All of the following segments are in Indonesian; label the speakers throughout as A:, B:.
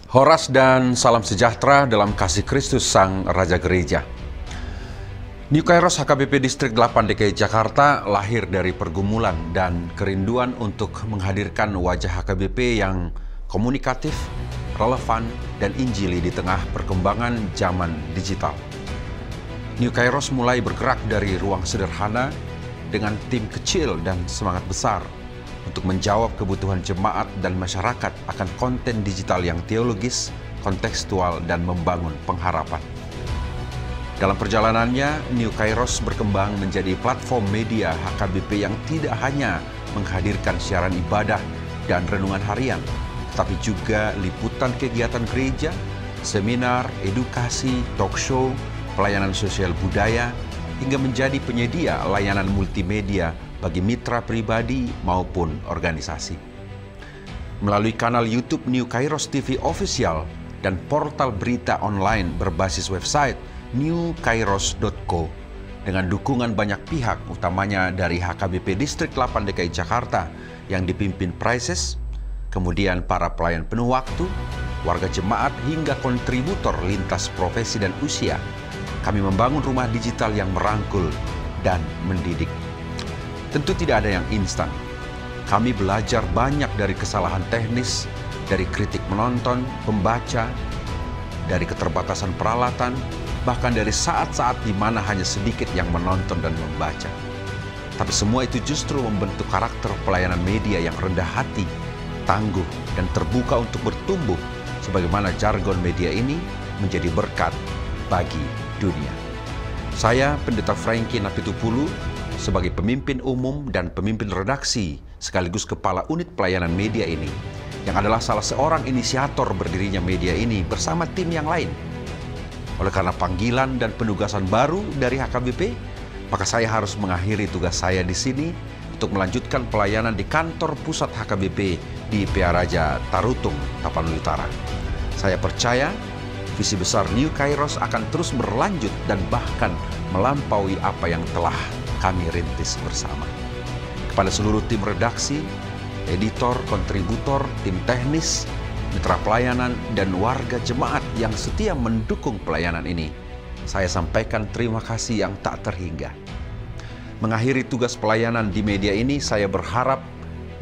A: Horas dan salam sejahtera dalam kasih Kristus Sang Raja Gereja. New Kairos HKBP Distrik 8 DKI Jakarta lahir dari pergumulan dan kerinduan untuk menghadirkan wajah HKBP yang komunikatif, relevan, dan injili di tengah perkembangan zaman digital. New Kairos mulai bergerak dari ruang sederhana dengan tim kecil dan semangat besar untuk menjawab kebutuhan jemaat dan masyarakat akan konten digital yang teologis, kontekstual, dan membangun pengharapan. Dalam perjalanannya, New Kairos berkembang menjadi platform media HKBP yang tidak hanya menghadirkan siaran ibadah dan renungan harian, tetapi juga liputan kegiatan gereja, seminar, edukasi, talk show, pelayanan sosial budaya, hingga menjadi penyedia layanan multimedia bagi mitra pribadi maupun organisasi. Melalui kanal YouTube New Kairos TV Official dan portal berita online berbasis website newkairos.co dengan dukungan banyak pihak, utamanya dari HKBP Distrik 8 DKI Jakarta yang dipimpin Prices, kemudian para pelayan penuh waktu, warga jemaat hingga kontributor lintas profesi dan usia, kami membangun rumah digital yang merangkul dan mendidik. Tentu tidak ada yang instan. Kami belajar banyak dari kesalahan teknis, dari kritik menonton, pembaca, dari keterbatasan peralatan, bahkan dari saat-saat di mana hanya sedikit yang menonton dan membaca. Tapi semua itu justru membentuk karakter pelayanan media yang rendah hati, tangguh, dan terbuka untuk bertumbuh, sebagaimana jargon media ini menjadi berkat bagi dunia. Saya, Pendeta Frankie Napitupulu, sebagai pemimpin umum dan pemimpin redaksi sekaligus kepala unit pelayanan media ini, yang adalah salah seorang inisiator berdirinya media ini bersama tim yang lain. Oleh karena panggilan dan penugasan baru dari HKBP, maka saya harus mengakhiri tugas saya di sini untuk melanjutkan pelayanan di kantor pusat HKBP di PA Raja Tarutung, Tapanuli Utara. Saya percaya visi besar New Kairos akan terus berlanjut dan bahkan melampaui apa yang telah kami rintis bersama. Kepada seluruh tim redaksi, editor, kontributor, tim teknis, mitra pelayanan, dan warga jemaat yang setia mendukung pelayanan ini, saya sampaikan terima kasih yang tak terhingga. Mengakhiri tugas pelayanan di media ini, saya berharap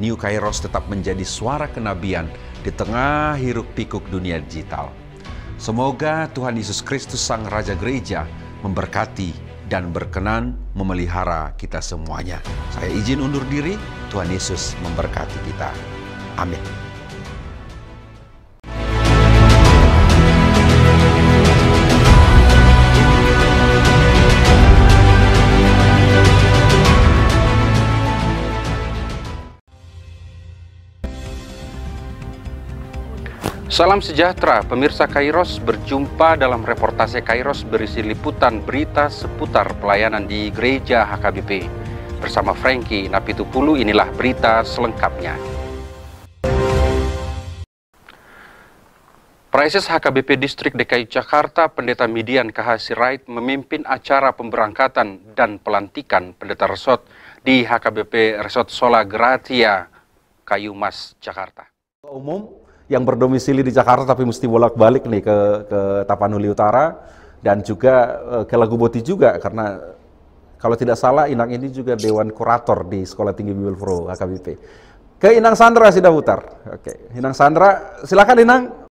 A: New Kairos tetap menjadi suara kenabian di tengah hiruk-pikuk dunia digital. Semoga Tuhan Yesus Kristus Sang Raja Gereja memberkati dan berkenan memelihara kita semuanya. Saya izin undur diri, Tuhan Yesus memberkati kita. Amin.
B: Salam sejahtera, pemirsa Kairos. Berjumpa dalam reportase Kairos berisi liputan berita seputar pelayanan di gereja HKBP. Bersama Frankie Napitupulu, inilah berita selengkapnya. Prices HKBP Distrik DKI Jakarta, Pendeta Midian KH Sirait memimpin acara pemberangkatan dan pelantikan Pendeta Resort di HKBP Resort Sola Gratia, Kayu Mas, Jakarta.
C: Umum yang berdomisili di Jakarta tapi mesti bolak-balik nih ke Tapanuli Utara dan juga ke Laguboti juga, karena kalau tidak salah Inang ini juga Dewan Kurator di Sekolah Tinggi Bible Pro HKBP. Ke Inang Sandra sudah putar. Oke, Inang Sandra, silakan Inang.